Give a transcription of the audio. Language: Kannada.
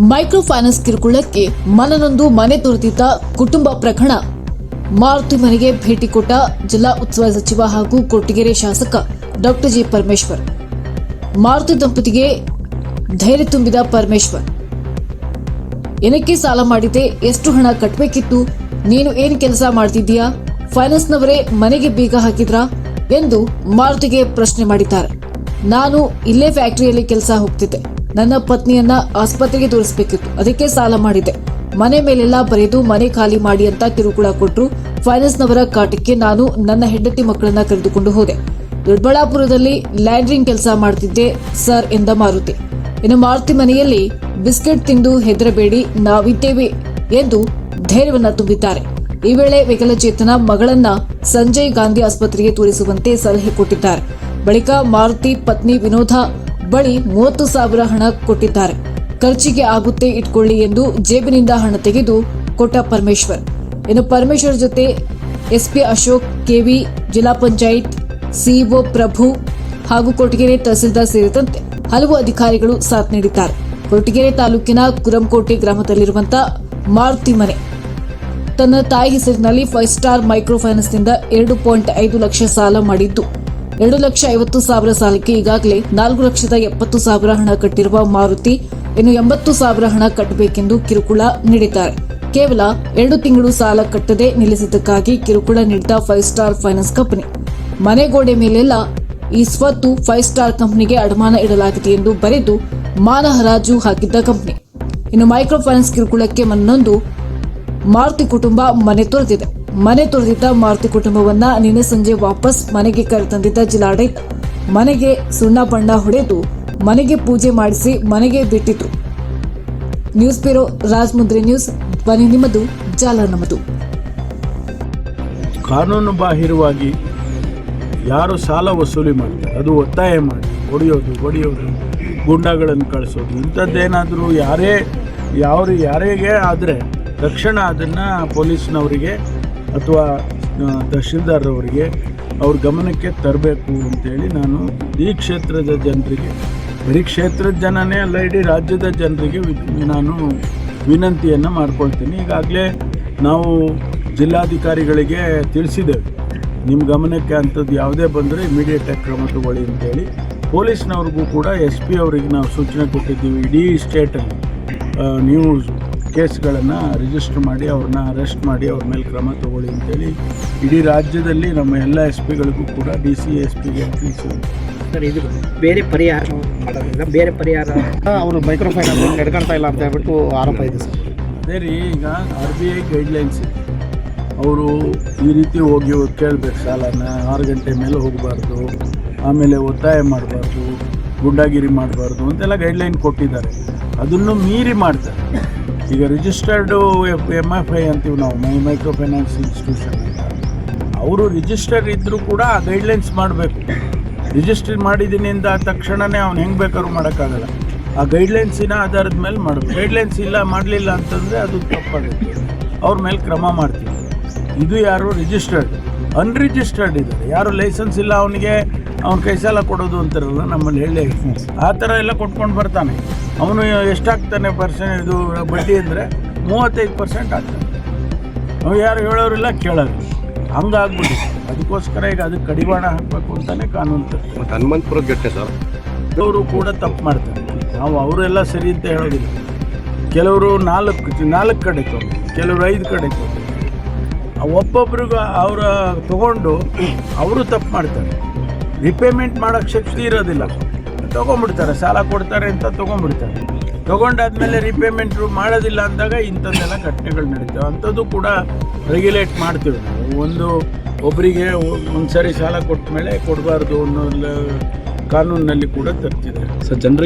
ಮೈಕ್ರೋ ಫೈನಾನ್ಸ್ ಕಿರುಕುಳಕ್ಕೆ ಮನನೊಂದು ಮನೆ ತೊರೆದಿದ್ದ ಕುಟುಂಬ ಪ್ರಕರಣ. ಮಾರುತಿ ಮನೆಗೆ ಭೇಟಿ ಕೊಟ್ಟ ಜಿಲ್ಲಾ ಉಸ್ತುವಾರಿ ಸಚಿವ ಹಾಗೂ ಕೊರಟಗೆರೆ ಶಾಸಕ ಡಾಕ್ಟರ್ ಜಿ ಪರಮೇಶ್ವರ್. ಮಾರುತಿ ದಂಪತಿಗೆ ಧೈರ್ಯ ತುಂಬಿದ ಪರಮೇಶ್ವರ್, ಏನಕ್ಕೆ ಸಾಲ ಮಾಡಿದೆ, ಎಷ್ಟು ಹಣ ಕಟ್ಟಬೇಕಿತ್ತು, ನೀನು ಏನು ಕೆಲಸ ಮಾಡ್ತಿದ್ದೀಯಾ, ಫೈನಾನ್ಸ್ನವರೇ ಮನೆಗೆ ಬೀಗ ಹಾಕಿದ್ರಾ ಎಂದು ಮಾರುತಿಗೆ ಪ್ರಶ್ನೆ ಮಾಡಿದ್ದಾರೆ. ನಾನು ಇಲ್ಲೇ ಫ್ಯಾಕ್ಟರಿಯಲ್ಲಿ ಕೆಲಸ ಹೋಗ್ತಿದ್ದೆ, ನನ್ನ ಪತ್ನಿಯನ್ನ ಆಸ್ಪತ್ರೆಗೆ ತೋರಿಸಬೇಕಿತ್ತು, ಅದಕ್ಕೆ ಸಾಲ ಮಾಡಿದೆ, ಮನೆ ಮೇಲೆಲ್ಲ ಬರೆದು ಮನೆ ಖಾಲಿ ಮಾಡಿ ಅಂತ ಕಿರುಕುಳ ಕೊಟ್ಟರು. ಫೈನಾನ್ಸ್ನವರ ಕಾಟಕ್ಕೆ ನಾನು ನನ್ನ ಹೆಂಡತಿ ಮಕ್ಕಳನ್ನ ಕರೆದುಕೊಂಡು ಹೋದೆ. ದೊಡ್ಡಬಳ್ಳಾಪುರದಲ್ಲಿ ಲ್ಯಾಂಡ್ರಿಂಗ್ ಕೆಲಸ ಮಾಡ್ತಿದ್ದೆ ಸರ್ ಎಂದ ಮಾರುತಿ. ಇನ್ನು ಮಾರುತಿ ಮನೆಯಲ್ಲಿ ಬಿಸ್ಕೆಟ್ ತಿಂದು ಹೆದರಬೇಡಿ, ನಾವಿದ್ದೇವೆ ಎಂದು ಧೈರ್ಯವನ್ನ ತುಂಬಿದ್ದಾರೆ. ಈ ವೇಳೆ ವಿಕಲಚೇತನ ಮಗಳನ್ನ ಸಂಜಯ್ ಗಾಂಧಿ ಆಸ್ಪತ್ರೆಗೆ ತೋರಿಸುವಂತೆ ಸಲಹೆ ಕೊಟ್ಟಿದ್ದಾರೆ. ಬಳಿಕ ಮಾರುತಿ ಪತ್ನಿ ವಿನೋಧ ಬಳಿ 30,000 ಹಣ ಕೊಟ್ಟಿದ್ದಾರೆ. ಖರ್ಚಿಗೆ ಆಗುತ್ತೆ ಇಟ್ಕೊಳ್ಳಿ ಎಂದು ಜೇಬಿನಿಂದ ಹಣ ತೆಗೆದು ಕೊಟ್ಟ ಪರಮೇಶ್ವರ್. ಇನ್ನು ಪರಮೇಶ್ವರ್ ಜೊತೆ ಎಸ್ಪಿ ಅಶೋಕ್, ಕೆವಿ, ಜಿಲ್ಲಾ ಪಂಚಾಯತ್ ಸಿಇಒ ಪ್ರಭು ಹಾಗೂ ಕೊರಟಗೆರೆ ತಹಸೀಲ್ದಾರ್ ಸೇರಿದಂತೆ ಹಲವು ಅಧಿಕಾರಿಗಳು ಸಾಥ್ ನೀಡಿದ್ದಾರೆ. ಕೊರಟಗೆರೆ ತಾಲೂಕಿನ ಕುರಂಕೋಟೆ ಗ್ರಾಮದಲ್ಲಿರುವಂತಹ ಮಾರುತಿ ಮನೆ ತನ್ನ ತಾಯಿ ಹೆಸರಿನಲ್ಲಿ 5 ಸ್ಟಾರ್ ಮೈಕ್ರೋ ಫೈನಾನ್ಸ್ನಿಂದ 2.5 ಲಕ್ಷ ಸಾಲ ಮಾಡಿದ್ದು, 2,50,000 ಸಾಲಕ್ಕೆ ಈಗಾಗಲೇ 4,70,000 ಹಣ ಕಟ್ಟಿರುವ ಮಾರುತಿ ಇನ್ನು 80,000 ಹಣ ಕಟ್ಟಬೇಕೆಂದು ಕಿರುಕುಳ ನೀಡಿದ್ದಾರೆ. ಕೇವಲ 2 ತಿಂಗಳು ಸಾಲ ಕಟ್ಟದೆ ನಿಲ್ಲಿಸಿದ್ದಕ್ಕಾಗಿ ಕಿರುಕುಳ ನೀಡಿದ 5 ಸ್ಟಾರ್ ಫೈನಾನ್ಸ್ ಕಂಪನಿ ಮನೆ ಗೋಡೆ ಮೇಲೆಲ್ಲ ಈ ಸ್ವತ್ತು 5 ಸ್ಟಾರ್ ಕಂಪನಿಗೆ ಅಡಮಾನ ಇಡಲಾಗಿದೆ ಎಂದು ಬರೆದು ಮಾನ ಹರಾಜು ಹಾಕಿದ್ದ ಕಂಪನಿ. ಇನ್ನು ಮೈಕ್ರೋ ಫೈನಾನ್ಸ್ ಕಿರುಕುಳಕ್ಕೆ ಮನನೊಂದು ಮಾರುತಿ ಕುಟುಂಬ ಮನೆ ತೊರೆದಿದ್ದ ಮಾರುತಿ ಕುಟುಂಬವನ್ನ ನಿನ್ನೆ ಸಂಜೆ ವಾಪಸ್ ಮನೆಗೆ ಕರೆತಂದಿದ್ದ ಜಿಲ್ಲಾಡಳಿತ ಮನೆಗೆ ಸುಣ್ಣ ಬಣ್ಣ ಹೊಡೆದು ಮನೆಗೆ ಪೂಜೆ ಮಾಡಿಸಿ ಮನೆಗೆ ಬಿಟ್ಟಿದ್ರು. ನ್ಯೂಸ್ ಬ್ಯೂರೋ, ರಾಜಮುಂದ್ರಿ ನ್ಯೂಸ್, ಧ್ವನಿ ನಿಮ್ಮದು, ಜಾಲ ನಮ್ಮದು. ಕಾನೂನು ಬಾಹಿರವಾಗಿ ಯಾರು ಸಾಲ ವಸೂಲಿ ಮಾಡ್ತಾರೆ, ಅದು ಒತ್ತಾಯ ಮಾಡಿ ಹೊಡೆಯೋದು, ಗೂಂಡಾಗಳನ್ನು ಕಳಿಸೋದು, ಇಂಥದ್ದೇನಾದರೂ ಯಾರಿಗೆ ಆದರೆ ತಕ್ಷಣ ಅದನ್ನು ಪೊಲೀಸ್ನವರಿಗೆ ಅಥವಾ ತಹಶೀಲ್ದಾರ್ ಅವರಿಗೆ ಅವ್ರ ಗಮನಕ್ಕೆ ತರಬೇಕು ಅಂತೇಳಿ ನಾನು ಈ ಕ್ಷೇತ್ರದ ಜನರಿಗೆ, ಬರೀ ಕ್ಷೇತ್ರದ ಜನನೇ ಅಲ್ಲ, ಇಡೀ ರಾಜ್ಯದ ಜನರಿಗೆ ನಾನು ವಿನಂತಿಯನ್ನು ಮಾಡ್ಕೊಳ್ತೀನಿ. ಈಗಾಗಲೇ ನಾವು ಜಿಲ್ಲಾಧಿಕಾರಿಗಳಿಗೆ ತಿಳಿಸಿದ್ದೇವೆ, ನಿಮ್ಮ ಗಮನಕ್ಕೆ ಅಂಥದ್ದು ಯಾವುದೇ ಬಂದರೆ ಇಮಿಡಿಯೇಟಾಗಿ ಕ್ರಮ ತಗೊಳ್ಳಿ ಅಂತೇಳಿ. ಪೊಲೀಸ್ನವ್ರಿಗೂ ಕೂಡ SP ಅವರಿಗೆ ನಾವು ಸೂಚನೆ ಕೊಟ್ಟಿದ್ದೀವಿ, ಇಡೀ ಸ್ಟೇಟಲ್ಲಿ ನೀವು ಕೇಸ್ಗಳನ್ನು ರಿಜಿಸ್ಟರ್ ಮಾಡಿ ಅವ್ರನ್ನ ಅರೆಸ್ಟ್ ಮಾಡಿ ಅವ್ರ ಮೇಲೆ ಕ್ರಮ ತಗೊಳ್ಳಿ ಅಂತೇಳಿ ಇಡೀ ರಾಜ್ಯದಲ್ಲಿ ನಮ್ಮ ಎಲ್ಲ SP ಗಳಿಗೂ ಕೂಡ DC SPಗೆ ತಿಳಿಸಿದ್ವಿ. ಸರ್, ಇದು ಬೇರೆ ಪರಿಹಾರ ಮಾಡೋದ್ರಿಂದ ಬೇರೆ ಪರಿಹಾರ ಅವರು ಮೈಕ್ರೋ ಫೈನಾನ್ಸ್ ನಡ್ಕೊಳ್ತಾ ಇಲ್ಲ ಅಂತ ಹೇಳ್ಬಿಟ್ಟು ಆರೋಪ ಇದೆ ಸರ್. ಅದೇ ರೀ, ಈಗ RBI ಗೈಡ್ಲೈನ್ಸ್ ಇದೆ, ಅವರು ಈ ರೀತಿ ಹೋಗಿ ಕೇಳಬೇಕು, ಸಾಲನ 6 ಗಂಟೆ ಮೇಲೆ ಹೋಗಬಾರ್ದು, ಆಮೇಲೆ ಒತ್ತಾಯ ಮಾಡಬಾರ್ದು, ಗುಂಡಾಗಿರಿ ಮಾಡಬಾರ್ದು ಅಂತೆಲ್ಲ ಗೈಡ್ಲೈನ್ ಕೊಟ್ಟಿದ್ದಾರೆ. ಅದನ್ನು ಮೀರಿ ಮಾಡ್ತಾರೆ. ಈಗ ರಿಜಿಸ್ಟರ್ಡು MFI ಅಂತೀವಿ ನಾವು, ಮೈಕ್ರೋ ಫೈನಾನ್ಸ್ ಇನ್ಸ್ಟಿಟ್ಯೂಷನ್ ಅಂತ, ಅವರು ರಿಜಿಸ್ಟರ್ ಇದ್ದರೂ ಕೂಡ ಆ ಗೈಡ್ಲೈನ್ಸ್ ಮಾಡಬೇಕು. ರಿಜಿಸ್ಟರ್ ಮಾಡಿದ್ದೀನಿ ಅಂದ ತಕ್ಷಣವೇ ಅವ್ನು ಹೆಂಗೆ ಬೇಕಾದ್ರೂ ಮಾಡೋಕ್ಕಾಗಲ್ಲ, ಆ ಗೈಡ್ಲೈನ್ಸಿನ ಆಧಾರದ ಮೇಲೆ ಮಾಡಬೇಕು. ಗೈಡ್ಲೈನ್ಸ್ ಮಾಡಲಿಲ್ಲ ಅಂತಂದರೆ ಅದು ತಪ್ಪಾಗುತ್ತೆ, ಅವ್ರ ಮೇಲೆ ಕ್ರಮ ಮಾಡ್ತೀವಿ. ಇದು ಯಾರು ರಿಜಿಸ್ಟರ್ಡ್, ಅನ್ರಿಜಿಸ್ಟರ್ಡ್ ಇದ್ದಾರೆ, ಯಾರು ಲೈಸೆನ್ಸ್ ಇಲ್ಲ ಅವನಿಗೆ ಅವ್ನ ಕೈ ಸಾಲ ಕೊಡೋದು ಅಂತಾರಲ್ಲ ನಮ್ಮಲ್ಲಿ ಹೇಳಿ, ಆ ಥರ ಎಲ್ಲ ಕೊಟ್ಕೊಂಡು ಬರ್ತಾನೆ. ಅವನು ಎಷ್ಟಾಗ್ತಾನೆ ಇದು ಬಡ್ಡಿ ಅಂದರೆ 35% ಆಗ್ತಾನೆ. ಅವ್ನು ಯಾರು ಹೇಳೋರಿಲ್ಲ ಕೇಳೋರು, ಹಂಗಾಗ್ಬಿಟ್ಟು ಅದಕ್ಕೋಸ್ಕರ ಈಗ ಅದಕ್ಕೆ ಕಡಿವಾಣ ಹಾಕಬೇಕು ಅಂತಲೇ ಕಾನೂನು ತರ್ತಾರೆ. ಮತ್ತು ಹನುಮಂತಪುರದ ಘಟ್ಟೆ ಸರ್, ಅವರು ಕೂಡ ತಪ್ಪು ಮಾಡ್ತಾರೆ. ನಾವು ಅವರೆಲ್ಲ ಸರಿ ಅಂತ ಹೇಳೋದಿಲ್ಲ. ಕೆಲವರು 4 ಕಡೆ ತೊಗೊಂಡು, ಕೆಲವರು 5 ಕಡೆ ತೊಗೊಂಡು, ಒಬ್ಬೊಬ್ರಿಗೂ ಅವರ ತೊಗೊಂಡು ಅವರು ತಪ್ಪು ಮಾಡ್ತಾರೆ. ರಿಪೇಮೆಂಟ್ ಮಾಡೋಕ್ಕೆ ಶಕ್ತಿ ಇರೋದಿಲ್ಲ, ತೊಗೊಂಡ್ಬಿಡ್ತಾರೆ, ಸಾಲ ಕೊಡ್ತಾರೆ ಅಂತ ತೊಗೊಂಡ್ಬಿಡ್ತಾರೆ. ತೊಗೊಂಡಾದ್ಮೇಲೆ ರಿಪೇಮೆಂಟ್ ಮಾಡೋದಿಲ್ಲ ಅಂದಾಗ ಇಂಥದ್ದೆಲ್ಲ ಘಟನೆಗಳು ನಡೀತವೆ. ಅಂಥದ್ದು ಕೂಡ ರೆಗ್ಯುಲೇಟ್ ಮಾಡ್ತೀವಿ ನಾವು. ಒಬ್ಬರಿಗೆ ಒಂದು ಸಾರಿ ಸಾಲ ಕೊಟ್ಟ ಮೇಲೆ ಕೊಡಬಾರ್ದು ಅನ್ನೋ ಕಾನೂನಿನಲ್ಲಿ ಕೂಡ ತರ್ತಿದೆ. ಸರ್, ಜನರಿಗೆ